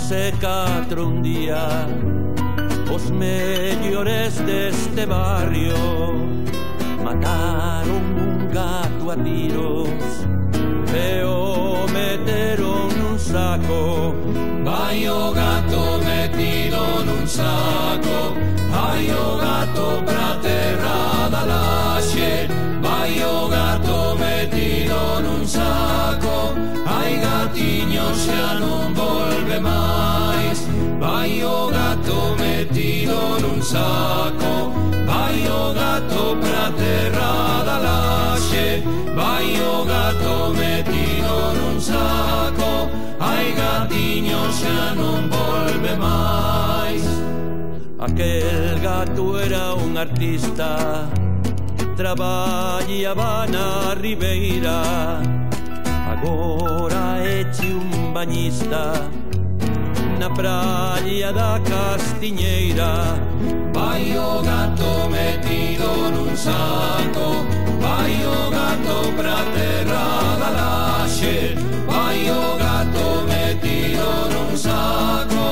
hace 4 un día os mellores deste barrio mataron un gato a tiros e o meteron nun saco. Vai o gato metido nun saco, vai o gato pra terra da laxe. Vai o gato metido nun saco, ai gatiño xa non volve máis. Vai o gato metido nun saco, vai o gato pra terra da laxe. Vai o gato metido nun saco, ai gatiño xa non volve máis. Aquel gato era un artista, traballaba na ribeira, agora éche un bañista na praia da Castiñeira. Vai o gato metido nun saco, vai o gato pra terra da laxe. Vai o gato metido nun saco,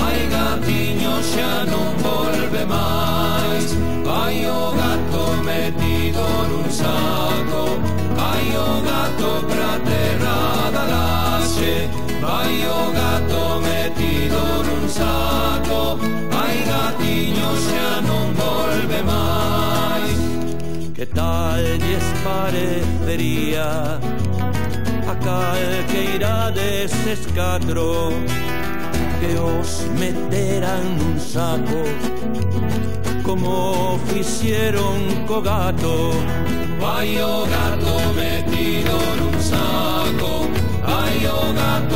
ai gatiño xa non volve máis. Vai o gato metido nun saco, vai o gato pra terra da laxe. Vai o gato metido nun saco, ai gatiño xa non volve máis. Que tal lles parecería a calqueira deses 4 que os meteran nun saco como fixeron co gato? Vai o gato metido nun saco, vai o gato